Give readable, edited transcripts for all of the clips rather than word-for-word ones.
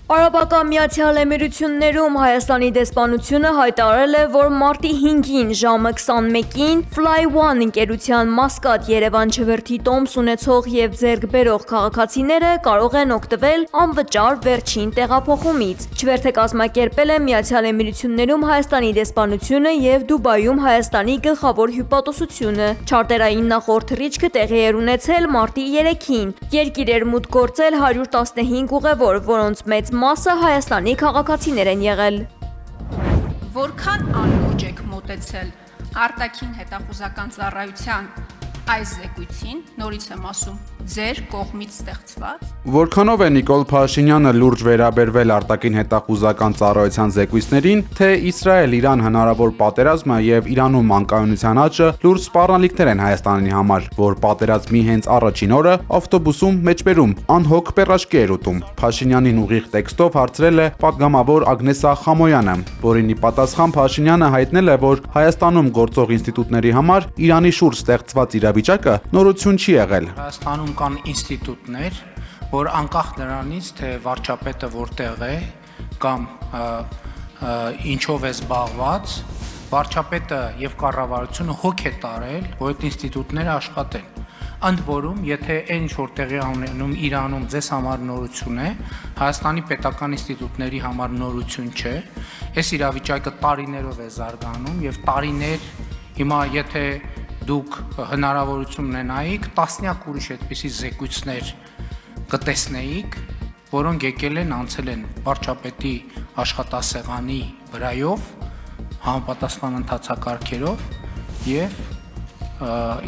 Արաբական Միացյալ Էմիրություններում Հայաստանի դեսպանությունը հայտարարել է, որ մարտի 5-ին ժամը 21-ին Fly One ընկերության մասկատ Երևան Չվերթի տոմս ունեցող եւ ձեռք բերող քաղաքացիները կարող են օգտվել անվճար վերջին տեղափոխումից։ Չվերթը կազմակերպել է Միացյալ Էմիրություններում Հայաստանի դեսպանությունը եւ Դուբայում Հայաստանի գլխավոր հյուպատոսությունը։ Չարտերային նախորդ թռիչքը տեղի էր ունեցել մարտի 3-ին։ Երկիր էր մուտք գործել 115 ուղևոր, որոնց մեծ մասը Հայաստանի քաղաքացիներ են եղել։ Որքան անլուրջ եք մոտեցել արտաքին հետախուզական ծառայության այս զեկույցին, նորից եմ ասում, ձեր կողմից ստեղծված։ Որքանով է Նիկոլ Փաշինյանը լուրջ վերաբերվել արտաքին հետախուզական ծառայության զեկույցներին, թե Իսրայել-Իրան հնարավոր պատերազմը եւ Իրանում անկայունության աճը լուրջ սպառնալիքներ են Հայաստանի համար, որ պատերազմի հենց առաջին օրը ավտոբուսում մեջբերում անհոգ պերաշկի էր ուտում։ Փաշինյանին ուղիղ տեքստով հարցրել է պատգամավոր Ագնեսա Խամոյանը, որին ի պատասխան Փաշինյանը հայտնել է, որ Հայաստանում գործող ինստիտուտների համար Իրանի շուրջ ստեղծված իրավիճակը նորություն չի եղել։ Հայաստանում կան ինստիտուտներ, որ անկախ նրանից, թե վարչապետը որտեղ է կամ ինչով է զբաղված, վարչապետը եւ կառավարությունը հոգ է տարել, որ այդ ինստիտուտները աշխատեն։ Ընդ որում, եթե այն ինչ որ տեղի ունենում Իրանում ձեզ համար նորություն է, Հայաստանի պետական ինստիտուտների համար նորություն չէ։ Այս իրավիճակը տարիներով է զարգանում եւ տարիներ հիմա եթե դուք հնարավորություն ունենայիք, տասնյակ ուրիշ այդպիսի զեկույցներ կտեսնեիք, որոնք եկել են անցել են վարչապետի աշխատասեղանի վրայով, համապատասխան ընթացակարգերով եւ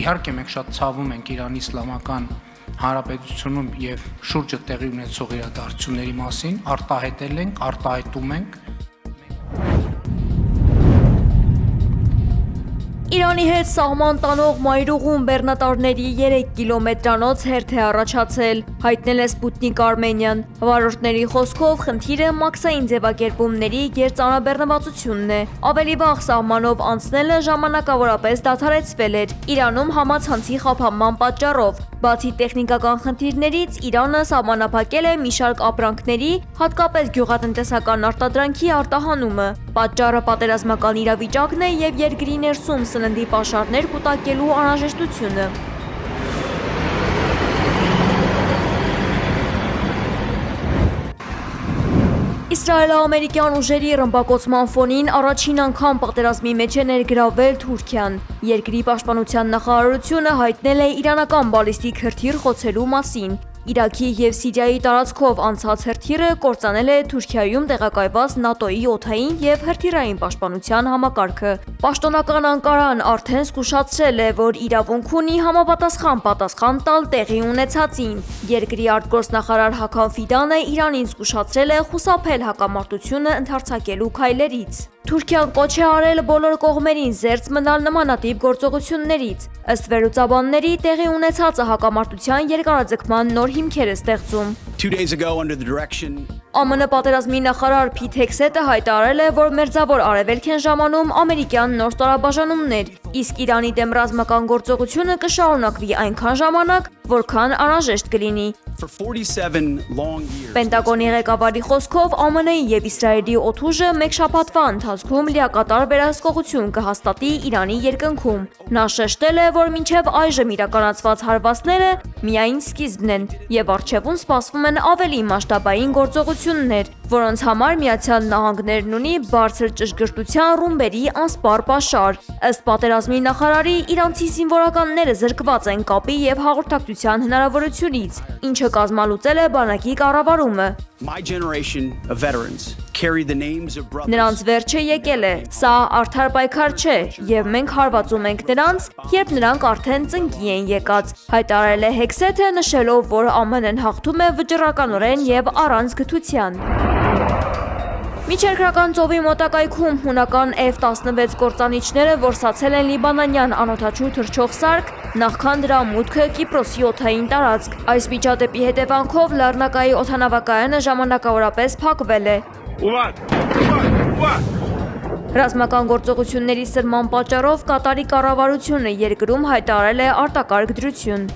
իհարկե մենք շատ ցավում ենք Իրանի Իսլամական Հանրապետությունում եւ շուրջը տեղի ունեցող իրադարձությունների մասին, արտահայտել ենք, արտահայտում ենք։ Իրանի հետ սահման տանող մայրուղում բեռնատարների 3 կիլոմետրանոց հերթ է առաջացել, հայտնել է Սպուտնիկ Արմենիան։ Վարորդների խոսքով խնդիրը մաքսային ձևակերպումների գերծանրաբեռնվածությունն է։ Ավելի վաղ սահմանով անցնելը ժամանակավորապես դադարեցվել էր Իրանում համացանցի խափանման պատճառով։ Բացի տեխնիկական խնդիրներից, Իրանը սահմանափակել է մի շարք ապրանքների, հատկապես գյուղատնտեսական արտադրանքի արտահանումը։ Պատճառը պատերազմական իրավիճակն է եւ երկրի ներսում սննդի պաշարներ կուտակելու անհրաժեշտությունը։ Իսրայելա-ամերիկյան ուժերի ռմբակոծման ֆոնին առաջին անգամ պատերազմի մեջ է ներգրավվել Թուրքիան։ Երկրի պաշտպանության նախարարությունը հայտնել է իրանական բալիստիկ հրթիռ խոցելու մասին։ Իրաքի եւ Սիրիայի տարածքով անցած հրթիռը կործանել է Թուրքիայում տեղակայված ՆԱՏՕ-ի օդային եւ հրթիռային պաշտպանության համակարգը։ Պաշտոնական Անկարան արդեն զգուշացրել է, որ իրավունք ունի համապատասխան պատասխան տալ տեղի ունեցածին։ Երկրի արտգործնախարար Հական Ֆիդանը Իրանին զգուշացրել է խուսափել հակամարտությունը ընդարձակելու քայլերից։ Թուրքիան կոչ է արել բոլոր կողմերին զերծ մնալ նմանատիպ գործողություններից։ Ըստ վերլուծաբանների, տեղի ունեցածը հակամարտության երկարաձգման նոր հիմքեր է ստեղծում։ ԱՄՆ պատերազմի նախարար Փիթ Հեքսետը հայտարարել է, որ Մերձավոր Արևելք են ժամանում ամերիկյան նոր ստորաբաժանումներ, իսկ Իրանի դեմ ռազմական գործողությունը կշարունակվի այնքան ժամանակ, որքան անհրաժեշտ կլինի։ Պենտագոնի ղեկավարի խոսքով ԱՄՆ-ի եւ Իսրայելի օդուժը մեկ շաբաթվա ընթացքում լիակատար վերահսկողություն կհաստատի Իրանի երկնքում։ Նա շեշտել է, որ մինչև այժմ իրականացված հարվածները միայն սկիզբն են եւ առջևում սպասվում են ավելի մասշտաբային գործողություններ, որոնց համար Միացյալ Նահանգներն ունի բարձր ճշգրտության ռումբերի անսպառ պաշար։ Ըստ պատերազմի նախարարի, իրանցի զինվորականները զրկված են կապի եւ հաղորդակցության հնարավորությունից, ինչը կազմալուծել է բանակի կառավարումը։ Նրանց վերջը եկել է, սա արդար պայքար չէ, եւ մենք հարվածում ենք նրանց, երբ նրանք արդեն ծնկի են եկած, հայտարարել է Հեքսեթը, նշելով, որ ԱՄՆ-ն հաղթում է վճռականորեն եւ առանց գթության։ Միջերկրական ծովի մոտակայքում հունական F-16 կործանիչները որսացել են լիբանանյան անօդաչու թռչող սարք, նախքան դրա մուտքը Կիպրոսի օդային տարածք։ Այս միջադեպի հետևանքով Լեռնակայի օդանավակայանը ժամանակավորապես փակվել է։ Ռազմական գործողությունների սրման պատճառով Կատարի կառավարությունը երկրում հայտարարել է արտակարգ դրություն։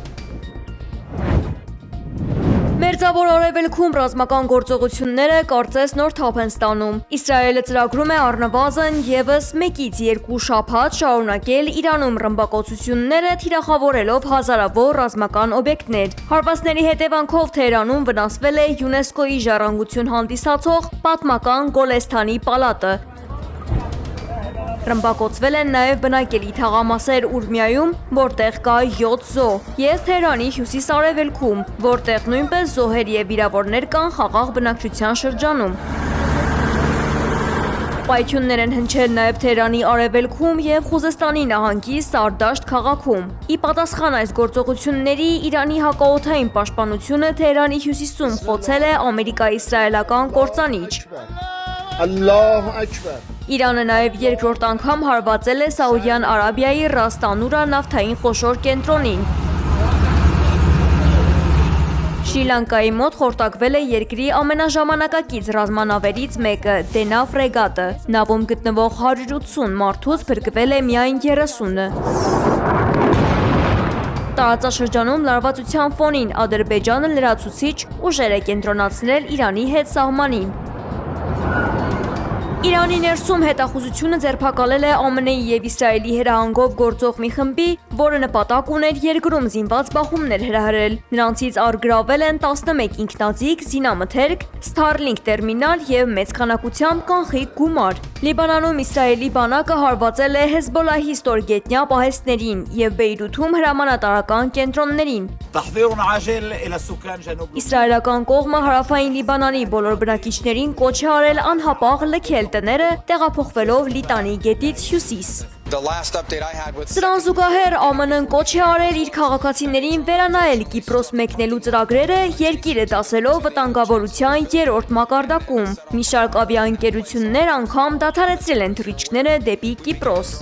Մերձավոր Արևելքում ռազմական գործողությունները կարծես նոր թափ են ստանում։ Իսրայելը ծրագրում է առնվազն եւս 1-ից 2 շաբաթ շարունակել Իրանում ռմբակոծությունները, թիրախավորելով հազարավոր ռազմական օբյեկտներ։ Հարվածների հետևանքով Թեհրանում վնասվել է ՅՈՒՆԵՍԿՕ-ի ժառանգություն հանդիսացող պատմական Գոլեստանի պալատը։ Ռմբակոծվել են նաև բնակելի թաղամասեր Ուրմիայում, որտեղ կա 7 զոհ, և Թեհրանի հյուսիս-արևելքում, որտեղ նույնպես զոհեր և վիրավորներ կան խաղաղ բնակչության շրջանում։ Պայթյուններ են հնչել նաև Թեհրանի արևելքում և Խուզեստանի նահանգի Սարդաշտ քաղաքում։ Ի պատասխան այս գործողությունների Իրանի հակաօդային պաշտպանությունը Թեհրանի հյուսիսում խոցել է ամերիկա-իսրայելական կործանիչ։ Իրանը նաև երկրորդ անգամ հարվածել է Սաուդյան Արաբիայի Ռաս Տանուրա նավթային խոշոր կենտրոնին։ Շրի Լանկայի մոտ խորտակվել է երկրի ամենաժամանակակից ռազմանավերից մեկը՝ Դենա ֆրեգատը։ Նավում գտնվող 180 մարդուց փրկվել է միայն 30-ը։ Տարածաշրջանում լարվածության ֆոնին Ադրբեջանը լրացուցիչ ուժեր է կենտրոնացրել Իրանի հետ սահմանին։ Իրանի ներսում հետախուզությունը ձերբակալել է ԱՄՆ-ի և Իսրայելի հրահանգով գործող մի խմբի, որը նպատակ ուներ երկրում զինված բախումներ հրահրել։ Նրանցից առգրավել են 11 ինքնաձիգ, զինամթերք, Starlink տերմինալ և մեծ քանակությամբ կանխիկ գումար։ Լիբանանում Իսրայելի բանակը հարվածել է Հեզբոլլահի ստորգետնյա պահեստներին և Բեյրութում հրամանատարական կենտրոններին։ Իսրայելական կողմը հարավային Լիբանանի բոլոր բնակիչներին կոչ է արել անհապաղ լքել տները, տեղափոխվելով Լիտանի գետից հյուսիս։ Սրան զուգահեռ ԱՄՆ-ն կոչ է արել իր քաղաքացիներին վերանայել Կիպրոս մեկնելու ծրագրերը, երկիրը դասելով վտանգավորության 3-րդ մակարդակում։ Մի շարք ավիաընկերություններ անգամ դադարեցրել են թռիչքները դեպի Կիպրոս։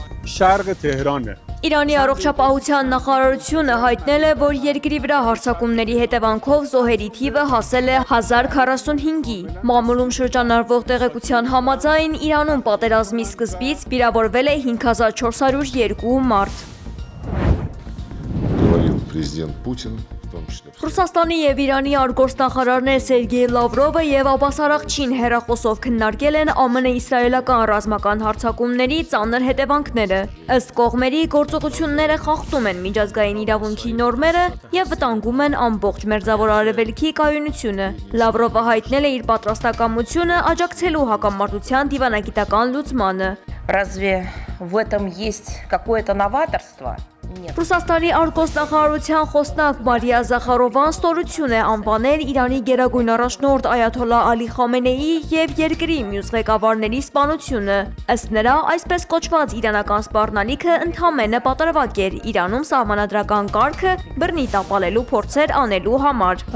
Իրանի առողջապահության նախարարությունը հայտնել է, որ երկրի վրա հարձակումների հետևանքով զոհերի թիվը հասել է 1045-ի։ Մամուլում շրջանառվող տեղեկության համաձայն Իրանում պատերազմի սկզբից վիրավորվել է 5402 մարդ։ Ռուսաստանի և Իրանի արտգործնախարարներ Սերգեյ Լավրովը և Աբբաս Արաղչին հեռախոսով քննարկել են ԱՄՆ-իսրայելական ռազմական հարձակումների ծանր հետևանքները։ Ըստ կողմերի գործողությունները խախտում են միջազգային իրավունքի նորմերը և վտանգում են ամբողջ Մերձավոր Արևելքի կայունությունը։ Լավրովը հայտնել է իր պատրաստակամությունը աջակցելու հակամարտության դիվանագիտական լուծմանը։ Разве в этом есть какое-то новаторство? Ռուսաստանի արտգործնախարարության խոսնակ Մարիա Զախարովան ստորություն է անվանել Իրանի գերագույն առաջնորդ Այաթոլլահ Ալի Խամենեիի և երկրի մյուս ղեկավարների սպանությունը։ Ըստ նրա, այսպես կոչված իրանական սպառնալիքը ընդամենը պատրվակ էր Իրանում սահմանադրական կարգը բռնի տապալելու փորձեր անելու համար։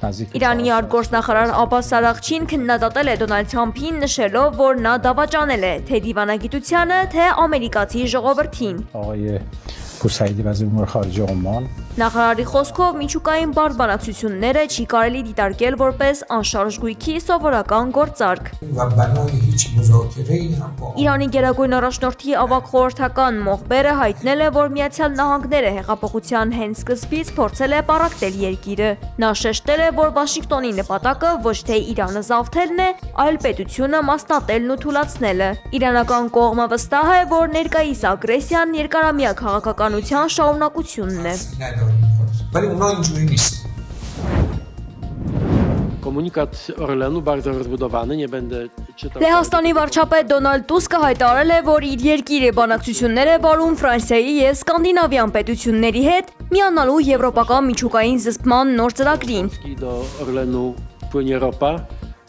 Իրանի արտգործնախարար Աբբաս Արաղչին քննադատել է Դոնալդ Թրամփին, նշելով, որ նա դավաճանել է թե դիվանագիտությանը, թե ամերիկացի ժողովրդին։ Նախարարի խոսքով միջուկային բարբանակցությունները չի կարելի դիտարկել որպես անշարժ գույքի սովորական գործարք։ Իրանի գերագույն առաջնորդի ավագ խորհրդական Մոխբերը հայտնել է, որ Միացյալ Նահանգները հեղափոխության հենց սկզբից փորձել է պառակտել երկիրը։ Նա շեշտել է, որ Վաշինգտոնի նպատակը ոչ թե Իրանը զավթելն է, այլ պետությունը մասնատելն ու թուլացնելը։ Իրանական կողմը վստահ է, որ ներկայիս ագրեսիան երկարամյա քաղաքականության շարունակությունն է։ Լեհաստանի վարչապետ Դոնալդ Տուսկը հայտարարել է, որ իր երկիրը բանակցություններ է վարում Ֆրանսիայի և Սկանդինավյան պետությունների հետ միանալու եվրոպական միջուկային զսպման նոր ծրագրին։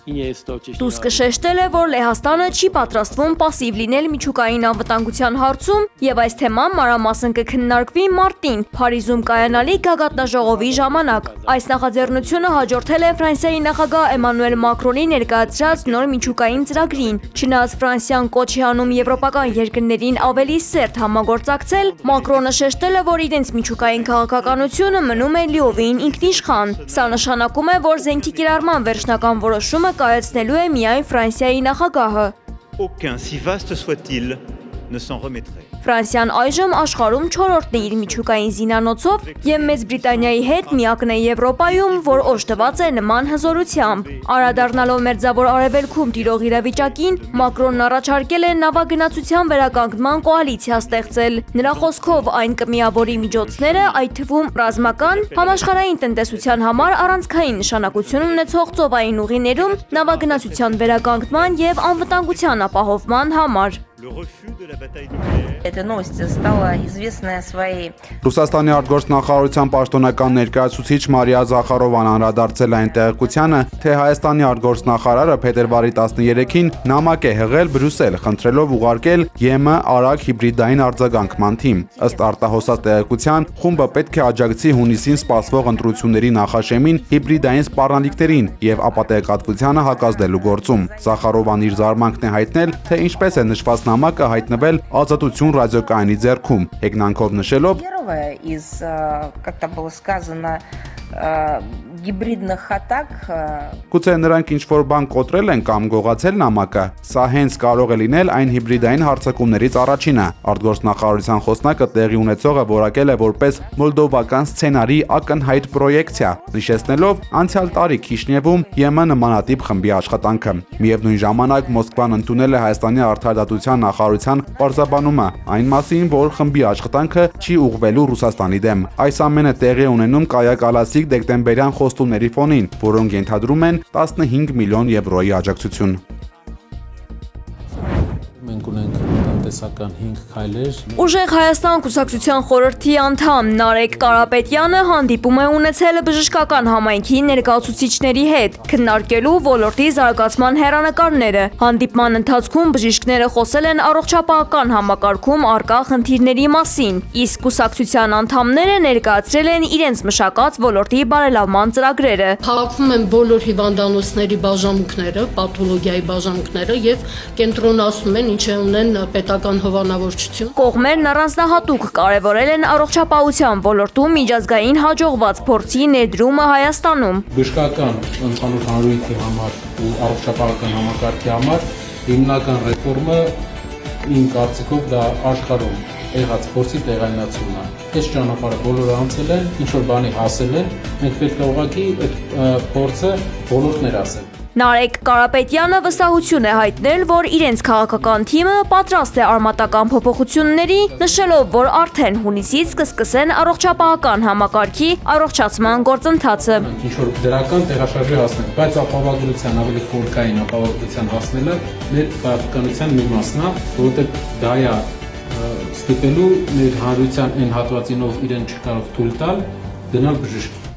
Տուսկը շեշտել է, որ Լեհաստանը չի պատրաստվում պասիվ լինել միջուկային անվտանգության հարցում և այս թեման մանրամասն կքննարկվի մարտին Փարիզում կայանալիք գագաթնաժողովի ժամանակ։ Այս նախաձեռնությունը հաջորդել է Ֆրանսիայի նախագահ Էմանուել Մակրոնի ներկայացրած նոր միջուկային ծրագրին։ Չնայած Ֆրանսիան կոչ է անում եվրոպական երկրներին ավելի սերտ համագործակցել, Մակրոնը շեշտել է, որ իրենց միջուկային քաղաքականությունը մնում է լիովին ինքնիշխան։ Սա նշանակում է, որ զենքի կիրառման վերջնական որոշումը կայացնելու է միայն Ֆրանսիայի նախագահը։ ne s'en remettrait. Ֆրանսիան այժմ աշխարհում 4-րդն է իր միջուկային զինանոցով եւ Մեծ Բրիտանիայի հետ միակն է Եվրոպայում, որ օժտված է նման հզորությամբ։ Անդրադառնալով Մերձավոր Արևելքում տիրող իրավիճակին, Մակրոնն առաջարկել է նավագնացության վերականգնման կոալիցիա ստեղծել։ Նրա խոսքով այն կմիավորի միջոցները, այդ թվում ռազմական, համաշխարհային տնտեսության համար առանցքային նշանակություն ունեցող ծովային ուղիներում նավագնացության վերականգնման եւ անվտանգության ապահովման համար։ Le refus de la bataille nucléaire. Эта новость стала известная своей Ռուսաստանի արտգործնախարարության պաշտոնական ներկայացուցիչ Մարիա Զախարովան անդրադարձել այն տեղեկությանը, թե Հայաստանի արտգործնախարարը փետրվարի 13-ին նամակ է հղել Բրյուսել, խնդրելով ուղարկել ԵՄ արագ հիբրիդային արձագանքման թիմ։ Ըստ արտահոսած տեղեկության, խումբը պետք է աջակցի հունիսին սպասվող ընտրությունների նախաշեմին հիբրիդային սպառնալիքներին եւ ապատեգատվությանը հակազդելու գործում։ Զախարովան իր զարմանքն է հայտնել, թե ինչպես է նշված նամակը հայտնվել Ազատություն ռադիոկայանի ձեռքում, հեգնանքով նշելով. первая из, как там было сказано, гибридных атак. Գուցե նրանք ինչ-որ բան կոտրել են կամ գողացել նամակը, սա հենց կարող է լինել այն հիբրիդային հարձակումներից առաջինը։ Արտգործնախարարության խոսնակը տեղի ունեցողը որակել է որպես մոլդովական սցենարի ակնհայտ պրոյեկցիա, նշեցնելով անցյալ տարի Քիշնևում ԵՄ նմանատիպ խմբի աշխատանքը։ Միևնույն ժամանակ Մոսկվան ընդունել է Հայաստանի արտարդատության նախարարության պարզաբանումը այն մասին, որ խմբի աշխատանքը չի ուղղվելու Ռուսաստանի դեմ։ Այս ամենը տեղի է ունենում կայակալասիկ դեկտեմբերյան խոստումների ֆոնին, որոնք ենթադրում են 15 միլիոն եվրոյի աջակցություն։ Մենք ունենք տնտեսական 5 քայլեր։ Ուժեղ Հայաստան կուսակցության խորհրդի անդամ Նարեկ Կարապետյանը հանդիպում է ունեցել բժշկական համայնքի ներկայացուցիչների հետ, քննարկելու ոլորտի զարգացման հեռանկարները։ Հանդիպման ընթացքում բժիշկները խոսել են առողջապահական համակարգում առկա խնդիրների մասին, իսկ կուսակցության անդամները ներկայացրել են իրենց մշակած ոլորտի բարելավման ծրագրերը։ Հավաքվում են բոլոր հիվանդանոցների բաժանմունքները, պաթոլոգիայի բաժանմունքները եւ կենտրոնացնում են, ինչ ունեն պետական հովանավորչություն։ Կողմերն առանձնահատուկ կարևորել են առողջապահության ոլորտում միջազգային հաջողված փորձի ներդրումը Հայաստանում։ Բժշկական ընդհանուր հանրույթի համար ու առողջապահական համակարգի համար հիմնական ռեֆորմը իմ կարծիքով դա աշխարհում եղած փորձի տեղայնացումն է։ Այս ճանապարհը բոլորը անցել են, ինչ որ բանի հասել են, մենք պետք է ուղղակի այդ փորձը բոլորներ ասել։ Նարեկ Կարապետյանը վստահություն է հայտնել, որ իրենց քաղաքական թիմը պատրաստ է արմատական փոփոխությունների, նշելով, որ արդեն հունիսից կսկսեն առողջապահական համակարգի առողջացման գործընթացը։ Ինչ որ դրական տեղաշարժի հասնենք, բայց ապահովագրության ավելի խորքային ապահովագրության հասնելը մեր քաղաքականության մի մասն է, որովհետև դա է ստիպելու մեր հանրության այն հատվածին, ով իրեն չի կարող թույլ տալ, գնալ բժշկի։